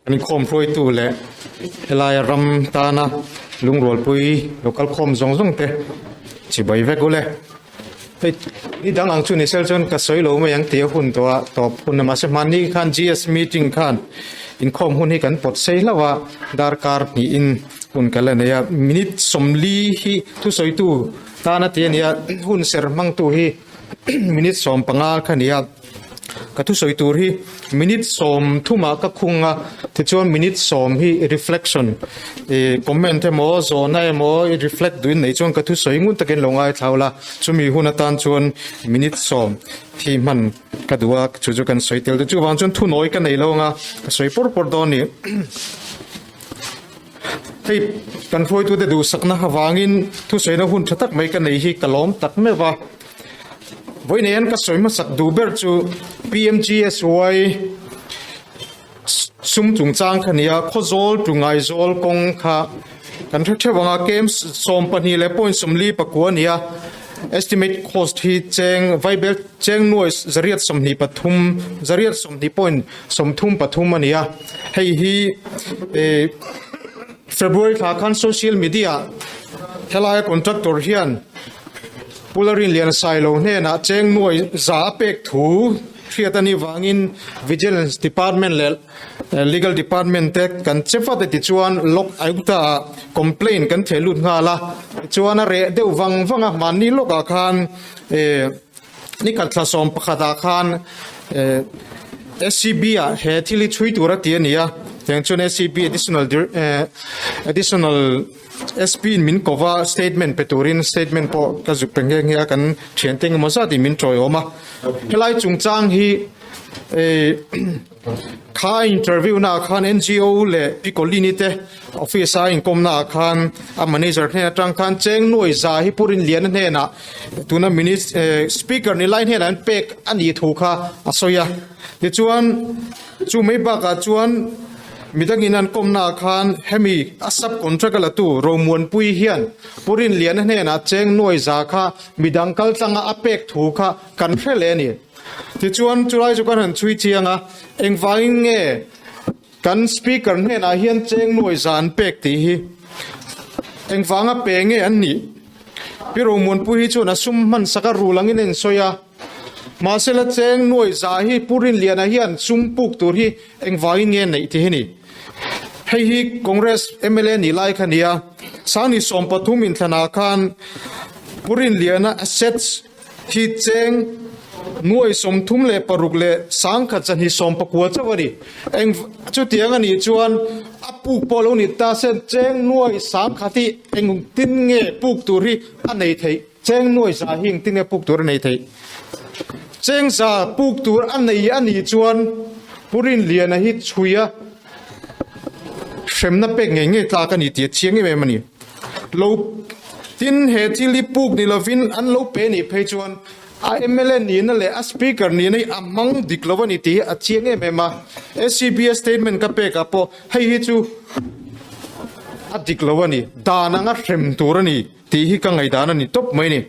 อันนี้คอมพลอยตัวแหละลายรำตานะลุงรัวปุยลูกคอมซงเตะชิบายเวกุเลยนี่ดังอังชุนในเซลจนกระสวยโลมายังเตียวหุ่นตัวตอบหุ่นมาสมันนี่ขัน GS meeting ขันอินคอมหุ่นให้กันปลดเซลว่าดาร์การ์นี่อินหุ่นกันเลยเนี่ยมินิทสมลีฮีทุสวยตัวตานะเตียเนี่ยหุ่นเสรมังตัวฮีมินิทสมปังอาขันเนี่ยก็ทุสวยตัวฮีมินิทสมทุ่มก็คุงอ่ะที่ชวนมินิทสมฮี reflectionคอมเมนต์เมอโซนายเมอ reflect ด้วยในชวนก็ทุสวยงุนตะเกินลงไอ้เท่าละชวนมีหุ่นตันชวนมินิทสมที่มันก็ดูว่าจู่ๆกันสวยเตียวจู่ๆวันชวนทุ่น้อยกันในลงอ่ะสวยปอดดอนนี่ให้กันพูดตัวเดูสักนะวางินทุสวยนะหุ่นชัดไม่กันในฮีกล้อมตักไม่ว่าวันนี้ก็สวยมาสักดูเบอร์จู PMGSY ซุ่มจุงจางขันยาข้อโจลจุงไอโจลกงค่ะกันทุกเทวังเกมสมปนีเล็บปอยสมลีปะกวนยา estimate cost ที่เจงไวเบลเจงหน่วยจริยสมนีปทุมจริยสมนีปอยสมทุมปทุมมันยาให้ฮีFebruary ขาคันโซเชียลมีเดียเทลายคอนแทคตัวเฮียนพูลารินเลียนไซโลเนี่ยนะเจงหน่วยซาเป็กถูเทียตันีวางิน Vigilance Department และ Legal Department เทกันเชฟติดชวนล็อกอายุตา complaint กันเทลุนงาละชวนอะไรเดี๋ยววังมันนี่ล็อกอาคารนี่กัดสะสมประคาคาร SCB อ่ะเหตุที่ลิช่วยตัวรัฐเนี่ยอย่างเช่น SCB additional SP มินกว่า statement เป็นตัวริน statement พอก็จะเป็นอย่างเงี้ยกันเขียนติ้งมาซะที่มินจอยออกมาให้ไล่จุงจ้างฮีค่า interview นะค่า NGO เลยพิโกลินิเต office อินคอมนะค่า manager เนี่ยจังค่าเจงหน่วยจ่าให้ผู้รินเลียนเนี่ยนะตัวนั้นมินิ speaker ในไลน์เนี่ยนั้นเป็กอันนี้ถูกค่ะอาศัยเดี๋ยวจวนไม่บักจวนมิตรกินันคมนาคารเฮมีอาศับคอนแทรคละตัวโรมวนปุยเฮียนปุรินเลียนเนี่ยนะเจงหน่วยจ่าค่ะมิดังกัลจังอาเป็กถูกค่ะกันเฟลนี่ที่จวนจุไรจุกันหันช่วยเชียงอ่ะเอ็งฟังเงี้ยกันสปีกเกอร์เนี่ยนะเฮียนเจงหน่วยจ่าเป็กตีฮีเอ็งฟังอ่ะเป่งเงี้ยอันนี้พี่โรมวนปุยจวนอ่ะซุ่มมันสักรูลังเงี้ยโซยามาเสละเจงหน่วยจ่าฮีปุรินเลียนเฮียนซุ่มปุกตัวฮีเอ็งฟังเงี้ยในที่นี่ให้ฮีคอนเกรส MLA นี่ไล่ขันยาสานิสมปทุมินธนาคารปุรินเลียนะ assets ที่เจงหน่วยสมทุมเลปรุกเลสังขจันฮิสมปะกัวเจ้าวรีเองจุดเตียงอันนี้จวนอปุกปอลนิตาเซนเจงหน่วยสังขที่เองตินเงปุกตุรีอันไหนเทเจงหน่วยสาหิงตินเงปุกตุรีไหนเทเจงสาปุกตุรอันนี้จวนปุรินเลียนะฮิชุยเข็มนับเป็กเงี้ยตากันนี่เตียเชียงเงี้ยมันนี่เราทินเหตุที่ลิปุกนี่เราฟินอันเราเป็นนี่เพจวนMLA นี่นั่นแหละสปีกเกอร์นี่ในมังดิกลวันนี่ที่เชียงเงี้ยมา SCB statement กับเป็กกับพอให้ฮิจูดิกลวันนี่ดานังเข็มตัวนี่ที่ฮิกังไงดานันนี่ตบไม่นี่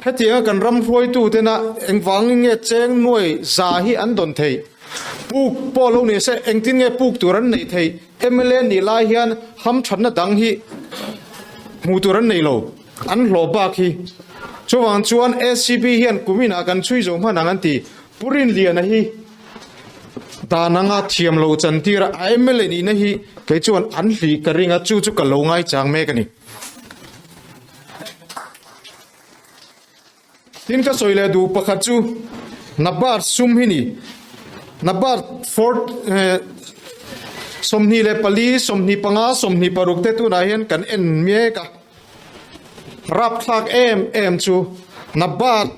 ให้เทียงกันรำรวยตัวเท่านั้นเอ็งฟังเงี้ยเจงหน่วยซาฮิอันดนเทปุกปอลนี่เสเอ็งทิ้งเงี้ยปุกตัวนั้นในเทMLA นี่ลายเฮียนทำฉันน่ะดังฮีมูตัวนั้นในโลอันโลบากฮีชวนSCB เฮียนกุมินากันช่วยจงมานังอันตีปุรินเลียนะฮีดานังอาเทียมโลจันทีระMLA นี่นะฮีเกจวนอันลีกระริงอาจูกันโลง่ายจังเมกันนี่ทินก็สวยเลยดูปะคัจูนับบาร์ซุมฮินี่นับบาร์ฟอร์ดสมนีเลปลีสมนีปังอาสมนีปรุกเตตุนายเห็นกันเอ็นเมียกะรับทักเอ็มจูนับบาร์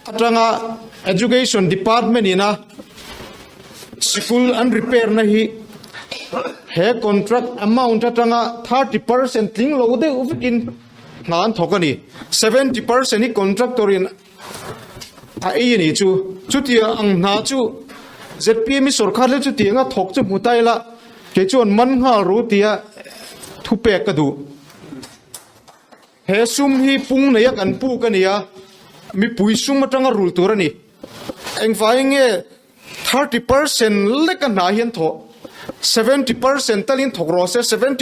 อัตรา education department นี่นะ school and repair นะฮีเฮ contract amount อัตรา 30% ทิ้งโลเดอุฟกินงานทกันนี่ 70% นี่ contractor นี่ไอ้นี่จูจุดที่อังนาจูZPM มีสุรคาร์เลจุดที่งั้นถกจะมุตัยละเกี่ยจวนมันหารู้ที่ทุเปกกระดูเฮซุมฮีปุงเนี่ยกันปูกันเนี่ยมีปุยซุมมาจังรูตัวนี่เอ็งฝ่ายเงี้ย 30% เล็กกันหนาเฮียนโถ70% ตัลินถกรอเซ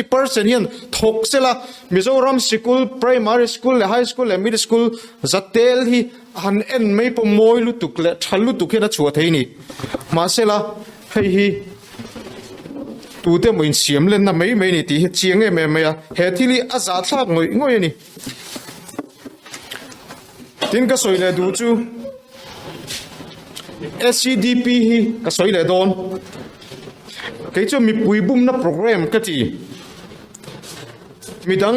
70% เฮียนถกเสละมิโซรัมสกูล primary school และ high school และ middle school จัดเตลที่หันเอ็นไม่ปมวยลุตุกและทันลุตุกเฮนัชัวเทนี่มาเสละให้ฮีตูเตมอินเสียมเล่นนะไม่นี่ตีเจียงเอเมย์เฮที่ลีอาซาทากงอยนี่ทินก็สวยเลยดูจู SCDP ฮีก็สวยเลยโดนก็จะมีปุยบุ้มนับโปรแกรมก็ทีมีดัง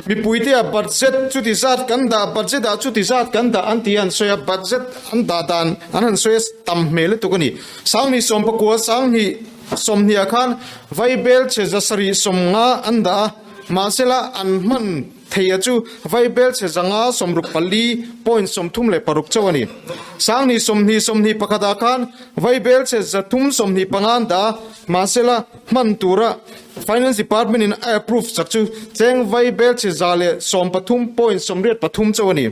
มีปุยที่บัตรเซ็ตชุดที่สัตกันดาบัตรเซ็ตชุดที่สัตกันดาอันที่อันสวยบัตรเซ็ตอันดาดานอันนั้นสวยตั้มเมลตุกันนี่สังนี่สมประกวดสังนี่สมเนี่ยขันไวเบลเชจสรีสมงาอันดามาเสละอันมันเทียจูไวเบลเชจงาสมรุปปลีปอยน์สมทุ่มเลยปรุกเจ้านี่สังนี่สมนี่ประกาศขันไวเบลเชจทุ่มสมนี่ปังอันดามาเสละมันตัวระ Finance Department in approve จักจูแจ้งไวเบลเชจาเลสมปทุมปอยน์สมเรียดปทุมเจ้านี่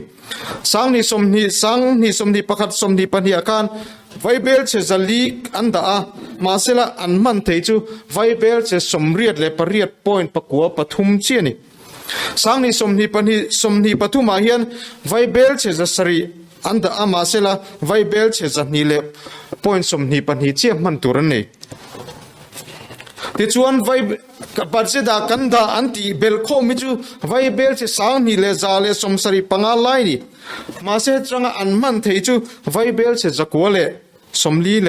สังนี่สมนี่ประกาศสมนี่ปัญญาขันไวเบลเชจาลีอันดามาเสละอันมันเทจูไวเบลเชสมเรียดเลปเรียดปอยน์ประกัวปทุมเชียนี่สังนี่สมนี่ปทุมมาเฮียนไวเบลเชจสรีอันดามาเสละไวเบลเชจนี่เลปอยน์สมนี่ปัญญาเจียมันตัวนี้ที่ชวนไวกับปัจจัยดากันดาอันที่เบลโคมิจูไวเบลเชสังนี่เลซาเลสมสรีปังอาไลนี่มาเสจังอันมันเทจูไวเบลเชจะกัวเลสมลีเล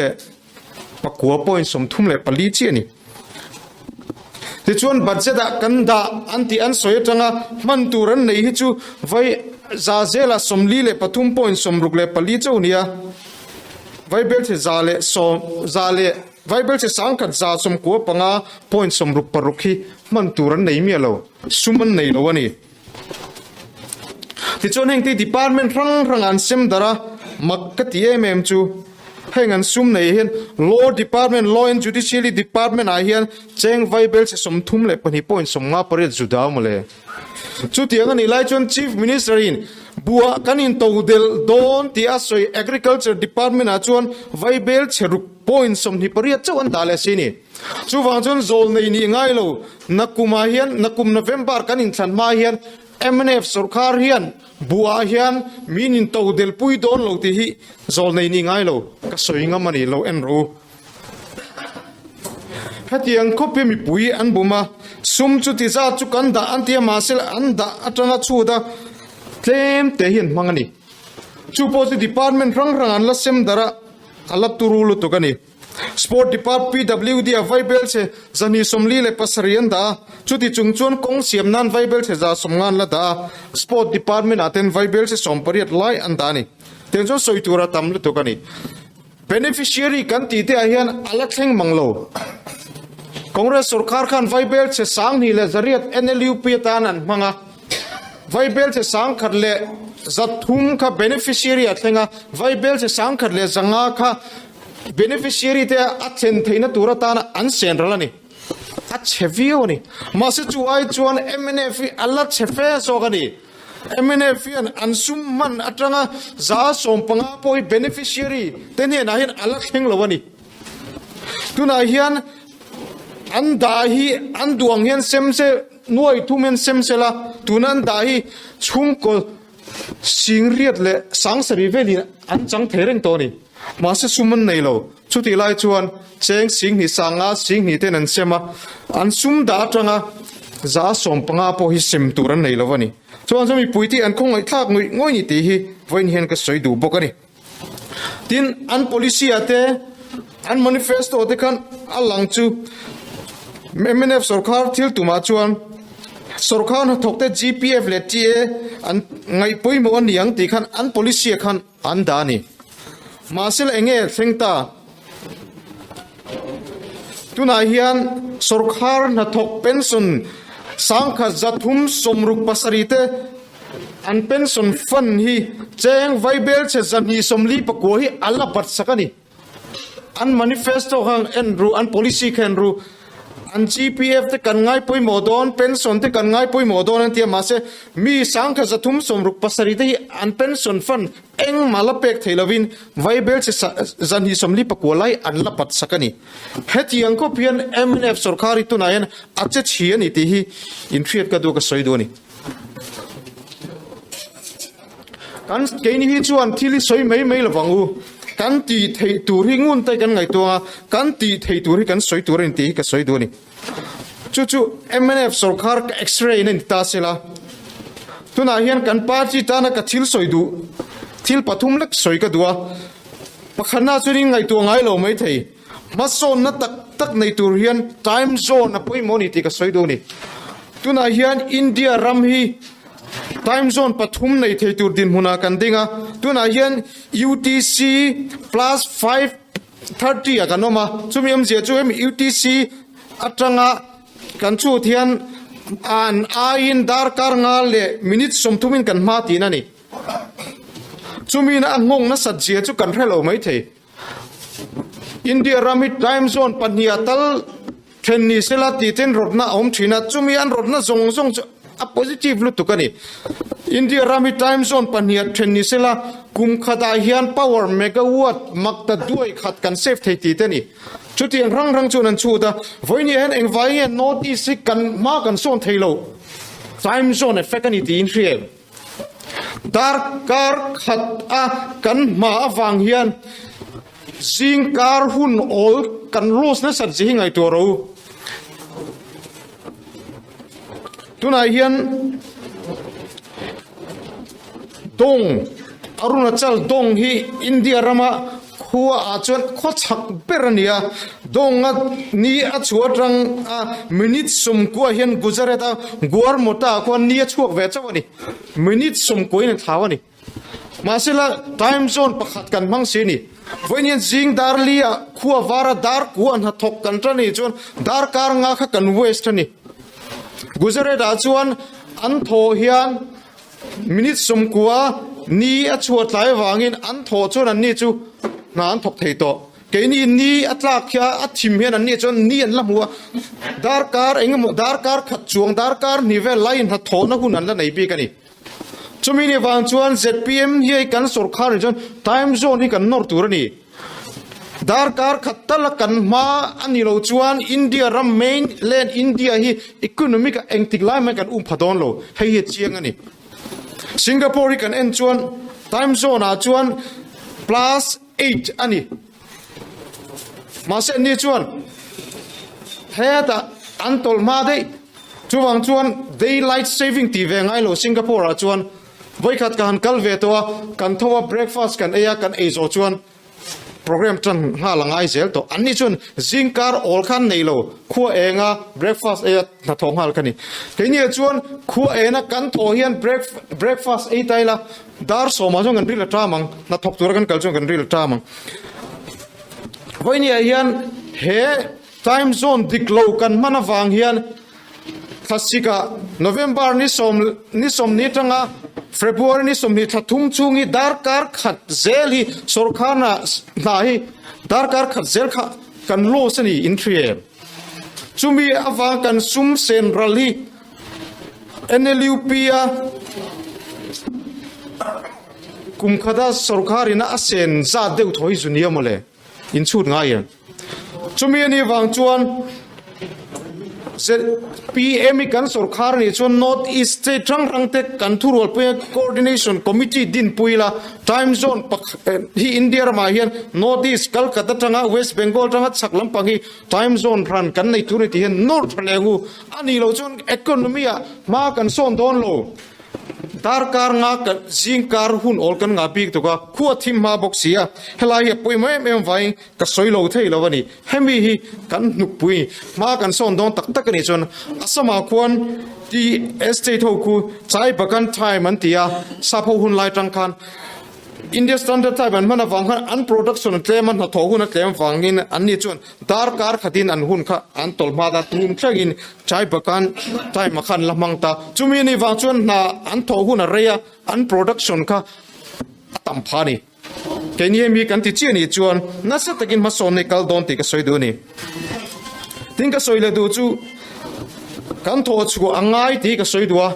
ปะกัวปอยสมทุ่มเลปลีเจียนี่ที่ชวนบัตรเจดากันดาอันที่อันสวยจังมันตูรันในฮิจูไวซาเซลาสมลีเลปทุ่มปอยสมรุกเลปลีเจ้าเนี่ยไวเบลเชซาเลสมซาเลไวเบลเชสังกัดซาสมกัวปังอาปอยสมรุกปรุกฮีมันตูรันในเมียเราสุมันในเราวะนี่ที่ชวนแห่งที่ department รังอันเซมดาระมักกะตีเอเมมจูให้งานซุ่มในเห็น law department law and judiciary department อาเห็นแจ้งไวเบลจะสมทุ่มเลยปนิปอยสมงาปริยจุดาวมาเลยจุดที่งั้นนี่ไล่จน chief minister อินบัวกันอินตัวเดลโดนที่อาศัย agriculture department อาจวนไวเบลจะรุกปอยสมที่ปริยเจ้าอันตาเลสินี่จู่ฟังจนโซลในนี่ง่ายเลยนักกุมาเห็นนักกุม November กันอินสันมาเห็นMNF สุรคาร์เฮียนบัวเฮียนมีนินโตเดลปุยโดนโลที่ฮิโซลในนี่ง่ายโลก็สวยงามมันนี่โลเอ็นรูฮัตยังคบมีปุยอันบุมาซุมจุดที่จะจุกันดาอันที่มาเซลอันดาอัตราชูดาเต็มเตียนมังนี่จูโพสิดีพาร์ตเมนต์รังอันละเซมดาระอัลลับตูรูลุตุกันนี่Sport Department PWD Viable เชจะนี่สมลีเลปัสเรียนดาจุดที่จุงจวนกงเสียมนัน Viable เชจะสมงานละดา Sport Department อาเทน Viable เชสมปริยัดไล่อันดานี่เต็มจนสวยตัวระตำลุตุกันนี่ Beneficiary กันตีเตอเฮียนอัลลักเซงมังโลคองเรสสุรคาร์ขัน Viable เชสังนี่เลจะเรียด NLU ปีตานันมังอ่ะ Viable เชสังขัดเลจัดทุ่มค่ะ Beneficiary อัตเลงอ่ะ Viable เชสังขัดเลจังอ่ะค่ะbeneficiary เตะอัดเซนเทนตัวตานะอันเซนรัลนี่อัดเชฟวิโอนี่มาสิจูไอจวน MNF อัลลัดเชฟโซกันนี่ MNF อันซุมมันอัตรังอ่ะจ้าสมปังอ่ะพอย beneficiary เตนี่นะเห็นอัลลัดเฮงลวนี่ตุน่าเห็นอันดาฮีอันดวงเห็นเซมเซนวยทุ่มเห็นเซมเซละตุนันดาฮีชุ่มก็สิงเรียดเลยสังสริเวลีอันจังเทเรงตัวนี่มาสิซุมันในโลชุดที่ไล่ชวนเจงสิงห์สังอาสิงห์เทนันเซมาอันซุมดาจังอาจ้าสมปังอาพอฮิสิมตัวรันในโลวะนี่ชวนจะมีปุยที่อันคงไอ้ทักงอยนี่ตีฮีวันเห็นก็สวยดูบกันนี่ทินอัน policy อาเตอัน manifesto อาเตกันอัลลังจูMNF สุรคาร์ทิลตุมาชวนสุรคาร์ถกเต GPF เลตีเออันไงปุยมัวนี่ยังตีกันอัน policy กันอันดานี่มาสิลเองเซงตาตุนายเฮียนสุรคาร์นัทกเป็นสุนสังขจัตุมสมรุปปัสริเตอันเป็นสุนฟันฮีเจงไวเบลเชจันฮีสมลีปะกัวฮีอัลลับบัดสักนี่อัน manifesto ขังเอ็นรูอัน policy ขันรู อัน GPF ที่กันง่ายปุยโมดอนเป็นส่วนที่กันง่ายปุยโมดอนนั่นที่มาเสมีสังกัดทุ่มสมรุปปัสริที่อันเป็นส่วนฟันเอ็งมาลเปกเทลวินไวเบลจะจันฮิสมลีปกัวไลอันละปัดสักนี่เฮติยังก็เพียน MNF สุรคาริตุนายันอาจจะเชียนี่ที่อินทรีย์ก็ดูก็สวยดูนี่กันเกนี่ชวนที่ลิสวยไม่ละวังอูกันตีเทตูริงุนแต่กันไงตัวกันตีเทตูริกันสวยตัวเรนตีก็สวยดูนี่จู่ๆ MNF สุรคาร์เอ็กซเรย์นี่ตาเสละตัวนาเฮียนกันปาจิตานะก็ทิลสวยดูทิลปฐุมเล็กสวยก็ดูปะขณะสุริงไงตัวไงเราไม่เทมาโซนนะตักในตัวเฮียนไทม์โซนนะปุยโมนี่ตีก็สวยดูนี่ตัวนาเฮียนอินเดียรัมฮีtime zone ปฐุมในเทตูดินหุนากันดิงะตัวนาเฮียน UTC plus 5:30กันนมาชุมีเสียจู่UTC อัตรงะกันชูเทียนอ่านอาอินดาร์การงาเลมินิทสมทุมินกันมาตีนั่นนี่ชุมีนะงงนะสัจเจียจู่กันเรลไม่เทอินเดียรามิด time zone ปัญญาตัลเทนนิสลาตีเทนรถนะอมชีนะชุมีอันรถนะซงa positive lu tukani India rami time zone pania theni sela kum khata hian power megawatt makta duai khat kan save thei ti tani chuti rang chunan chuda voini hen engwai nge notice kan ma kan son theilo time zone effect ani ti in hriel dar kar khat a kan ma awang hian zing kar hun ol kan los na sat ji ngai to ro tunai hian dong arunachal dong hi India rama khuwa achon kho chak berania donga ni achuatrang a minute sum ko hian gujarata guar mota ko ni chuak ve chawani minute sum ko in thawani masela time zone pakhat kan mang se ni voinian jing darlia khuwa wara dar ku an ha thok kan tra ni chon dar kar nga kha kan west ni Gujarat achuan an tho hian minute sum kuwa ni achuat lai wangin an tho chon an ni chu na an thok thei to ke ni atlak khia athim hian an ni chon ni an lamwa dar kar khat chuang dar kar ni ve line ha tho na hun an la nei bi kani chumi ni wang chuan ZPM hi kan sarkar chon time zone hi kan nor tur ni dar kar khattala kan ma ani lo chuan India ram main land India hi economic engtik lai ma kan phadon lo hei hi chiang ani Singapore kan en chuan time zone a chuan +8 ani ma se ni chuan heta antol ma dei chuwang chuan daylight saving ti ve ngai lo Singapore a chuan voikhat kan kalve to kan thowa breakfast kan eya kan ei zo chuan program tran ha langai zel to anni chun zingkar ol khan nei lo khua enga breakfast e na thong hal kani keini chuan khua ena kan tho hian breakfast e taila dar so ma jong an ril tramang na thok tur kan kal jong kan ril tramang voini hian he time zone diklo kan manawang hian khasika November ni som ni tanga February ni som ni thatum chungi dar kar khat zel hi sorkhana na hi dar kar khat zel kha kan lo sani in thrier chumi awa kan sum sen rally NLUP a kum khada sorkhari na asen za deu thoi junia mole in chut nga yan chumi ni wang chuan PM kan sarkar ni chon North East State rang te kan thurol pe coordination committee din puila time zone hi India ma hian North East Kolkata tanga West Bengal tanga chaklam pangi time zone ran kan nei turi ti hian north lengu ani lo chon economy ma kan son don lo dar kar nga kan jing kar hun ol kan nga pik to ka khuwa thim ma boxia helai he pui mem vai ka soilo thei lo wani hemi hi kan nuk pui ma kan son don tak tak ni chon asama khuan ti estate ho ku chai bakan time an tia sapho hun lai tang khan India standard time an mana wang an production tlem an tho hun tlem wangin an ni chon dar kar khatin an hun kha an tol ma da tum thlagin chai bakan time khan lamang ta chumi ni wang chon na an tho hun area an production kha tam phani keni mi kan ti chi ni chon na sa takin ma son ni kal don ti ka soi do ni tin ka soi le du chu kan tho chu angai ti ka soi duwa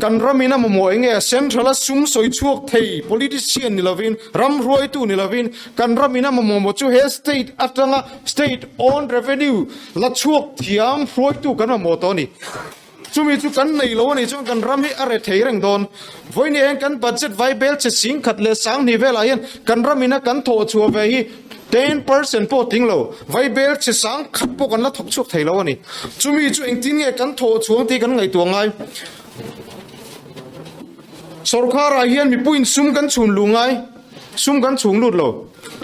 kan ramina mo nge central sum soi chuak thei politician ni lovin ram roi tu ni lovin kan ramina mo chu he state atanga state owned revenue la chuak thiam roi tu kan mo to ni chumi chu kan nei lo ni chu kan ram hi are thei reng don voi ni en kan budget vai bel che sing khat le sang ni vela hian kan ramina kan tho chu ve hi 10% po ting lo vai bel che sang khat po kan la thok chuak thei lo ni chumi chu eng tin nge kan tho chuang ti kan ngai tu ngai sarkara hian mi puin sum kan chun lungai sum kan chung lut lo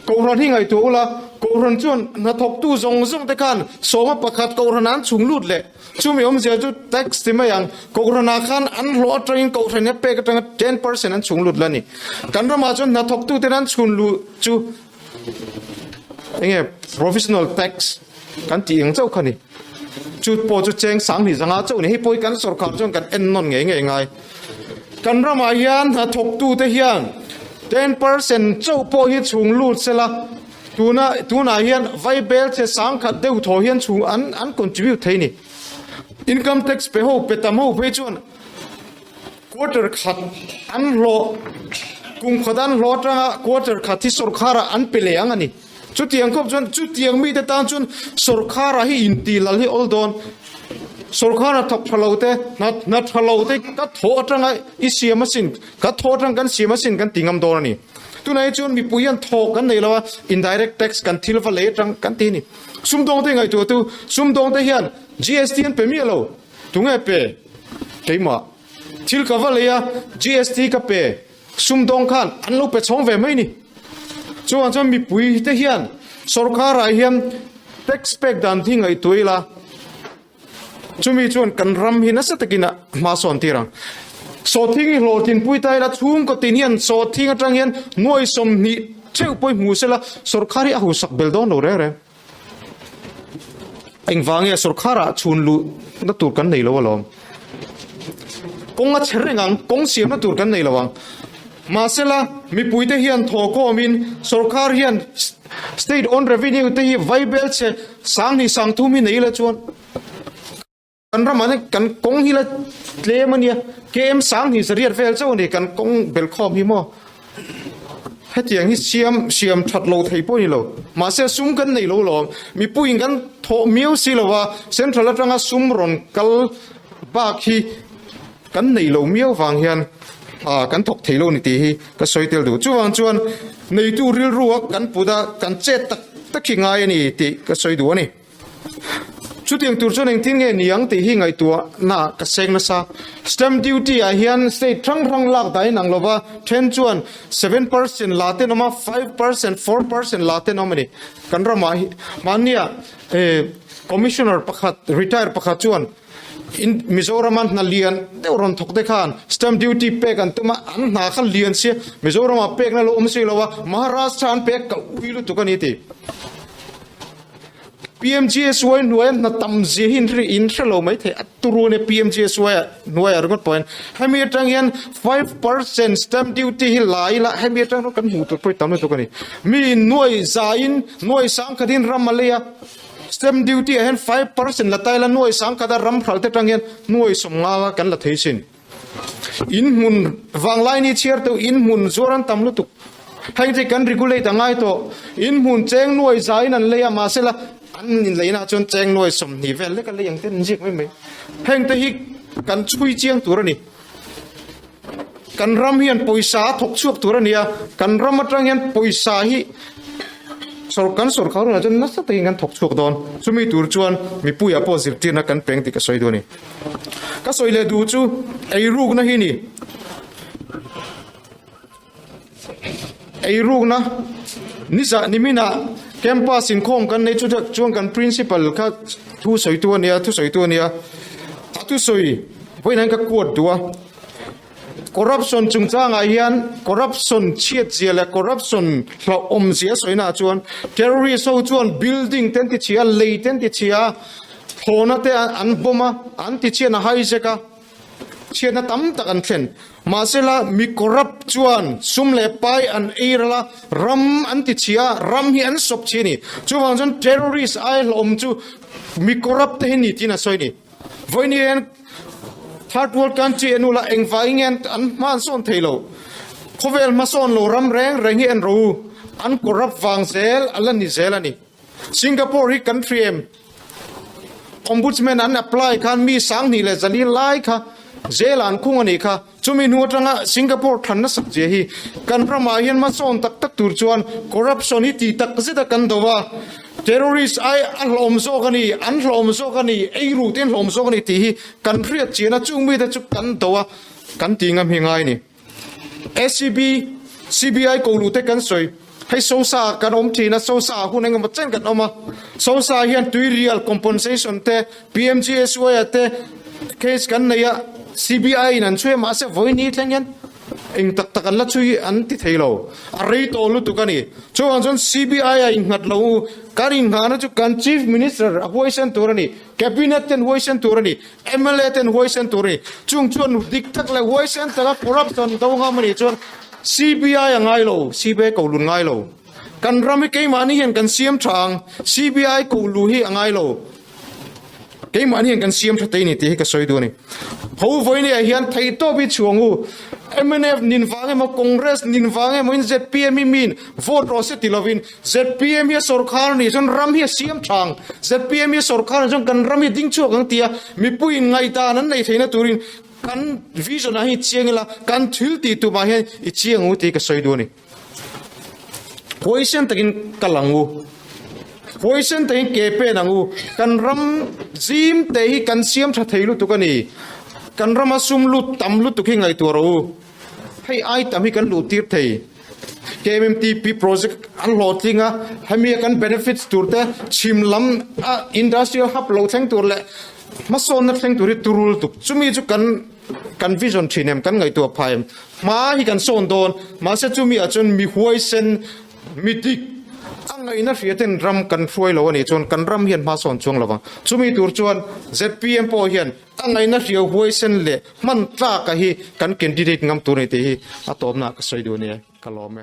ko ran hi ngai tu la ko ran chuan na thok tu zong te khan soma pakhat ko ran an chung lut le chumi om je chu tax ti ma yang ko ran khan an lo train ko ran ne pe ka 10% an chung lut la ni kan ra ma chuan na thok tu te ran chun lu chu enge professional tax kan ti eng chau khani chu po chu cheng sang ni zanga chau ni hi poi kan sarkar chuan kan en non ngai kan rama hian ha thok tu te hian 10% chau po hi chung lut sela tuna hian vai bel che sang khat deu tho hian chung an contribute thei ni income tax pe ho pe tam ho pe chuan quarter khat an lo kum khadan lo tanga quarter khat thi sarkara an pele angani chu tiang khop chuan chu tiang mi te tan chuan sarkara hi inti lal hi oldon sarkara thok phalote na phalote ka tho atanga isia machine ka tho tang kan sia machine kan tingam dor ni tunai chun mi puyan tho kan nei lawa indirect tax kan thilwa le tang kan ti ni sumdong te ngai tu sumdong te hian GST an pe mi lo tungai pe keima thil ka wale ya GST ka pe sumdong khan an lo pe chong ve mai ni chuan chon mi pui te hian sarkara hian tax pek dan thi ngai tuila chumi chuan kan ram hi na satakina ma son tirang so thingi lo tin pui tai la chung ko tin hian so thinga tang hian noi som ni cheu poi mu sela sarkari a hu sak bel don lo re eng wange sarkara chun lu na tur kan nei lo lom konga cherrengang kong siam na tur kan nei lawang ma sela mi pui te hian tho ko min sarkar hian state owned revenue te hi viable che sang ni sang thu mi nei la chuan kan ramane kan kong hi la tle mania kem sang hi seriat vel chau ni kan kong bel khom hi mo hetiang hi siam that lo thei poi lo ma se sum kan nei lo lo mi puin kan tho miu si lo wa central atanga sum ron kal ba khi kan nei lo miu wang hian kan thok thei lo ni ti hi ka soitel du chuwang chuan nei tu ril ruak kan puda kan che tak khi ngai ni ti ka soi du ani chu tiang tur chuan eng tin nge niang ti hi ngai tua na ka seng na sa stamp duty a hian state thang lak dai nang lova 10 chuan 7% late noma 5% 4% late nomani kan rama mania commissioner pakhat retire pakhat chuan in Mizoram na lian deuron thok de khan stamp duty pe kan tuma an na khan lian se Mizoram pe na lo umsi lowa Maharashtra an pe ka uilu tu kan iti PMGSY nuai na tamzi hin ri intro mai the aturu ne PMGSY nuai argot point hemi tang yan 5% stamp duty hi lai la hemi tang kan mu to poi tam to kan mi nuai zain nuai sang khadin ramaleya stamp duty hen 5% la taila nuai sang kada ram phralte tang yan nuai somnga kan la theisin in mun wanglai ni chiar to in mun zoran tamlu tu hang je kan regulate angai to in mun cheng nuai zain an leya masela an in leina chon cheng noi som ni vel le kan le yang ten jik mai heng te hi kan chui chiang turani kan ram hian poisa thok chuak turania kan ram atang hian poisa hi sarkar na chon na sa te kan thok chuak don chumi tur chuan mi puya positive na kan peng ti ka soi do ni ka soi le du chu ei ruk na hi ni ei ruk na nisa nimina campus in khom kan nei chu chuang kan principal kha thu soi tu ania tu soi voinan ka court tua corruption chungchang a hian corruption chiat ziala corruption hla om zia soina chuan terrorist ho chuan building ten ti chia lei ten ti chia thona te an boma an ti chia na hai jeka เชียนตั้มตะกันเทรนมาเสละมีคอร์รัปชวนซุ่มเล่ไปอันเอรละรัมอันติเชียรัมฮีอันศพชีนี่จู่ฟังจนเทอร์โรริสไอลอมจู่มีคอร์รัปเทนี่ที่น่าสวยนี่วันนี้ทาร์ดวอลกันจีนุละเองไฟเงี้ยอันมาส่วนเทโลเขาเวลมาส่วนโลรัมแรงเฮียนรู้อันคอร์รัปฟังเซลอันละนี่เซลนี่สิงคโปร์ที่กันเตรียมOmbudsman an apply kan mi sang ni le zali lai kha zelan khung ani kha chumi nu tanga Singapore thanna sak je hi kan rama hian ma son tak tak tur chuan corruption hi ti tak zeta kan dowa terrorist ai an hlom zo kani an hlom zo kani ei ru ten hlom zo kani ti hi kan riat china chungmi da chu kan dowa kan tingam hi ngai ni SCB CBI ko lu te kan soiให้โซซากันอมทีนะโซซาคุณเองมาเจนกันออกมาโซซาเฮียนตุย real compensation เต PMGS ไว้เตเคสกันเนี่ย CBI นั่นช่วยมาเสียวันนี้ทั้งยันเองตักกันละช่วยอันที่เทโลอะไรโตลุตุกันนี่ช่วงจน CBI อิงหัดเราการอิงหานะจุกัน Chief Minister หัวเส้นตัวนี่ Cabinet เป็นหัวเส้นตัวนี่ MLA เป็นหัวเส้นตัวนี่ช่วงดิกตักเลยหัวเส้นแต่ละ corruption ตัวงามันนี่จนCBI ยังไงโล CBI กูลุนไงโลกันรำให้เกี่ยมันนี่เห็นกันเสียมทาง CBI กูลุยยังไงโลเกี่ยมันนี่เห็นกันเสียมทัดนี่ที่ให้กันสวยดูนี่เขาไว้เนี่ยเห็นไทยโตบิช่วงกู MNF นินฟังให้มาคอนเกรสนินฟังให้มา ZPM มินโหวตรอสิติลวิน ZPM เฮียสุรคาร์นี่จนรำเฮียเสียมทาง ZPM เฮียสุรคาร์จนกันรำเฮียดิ้งชั่วกันเตียมีปุยไงตานั้นในไทยนะตูรินกันวิจารณ์ให้เชียงละกันทิลตีตัวมาเห็นเชียงอุติก็สวยดูนี่พอยเซนตะกินกลังอูพอยเซนตะกินเก็บเป็นงูกันรำจิมเตะกันเสียมชัดเทลุตุกันนี่กันรำมาซุ่มลุดตำลุดตุกินไงตัวเราให้ไอ้ตำให้กันลุดตีร์เทKMTP project อันโหลดจริงอ่ะให้มีกัน benefits ตัวเตะชิมล้ำindustrial hub โหลดทั้งตัวเลยมาโซนนักเล่นตัวที่ตัวรูตุกจุมีจุกันวิจารณ์ทีเนี่ยกันไงตัวพายมาให้กันโซนโดนมาเสจุมีอาจจะมีหัวเส้นมีดิกอันไงนักเรียนรำกันช่วยเราเนี่ยจนกันรำเฮียนมาโซนช่วงระวังจุมีตัวจวน ZPM พอเฮียนอันไงนักเรียนหัวเส้นเละมันตากะฮีกันเกินดีๆงามตัวนี้ทีฮีอะตอมนักใส่ดูเนี่ยกะล้อมไหม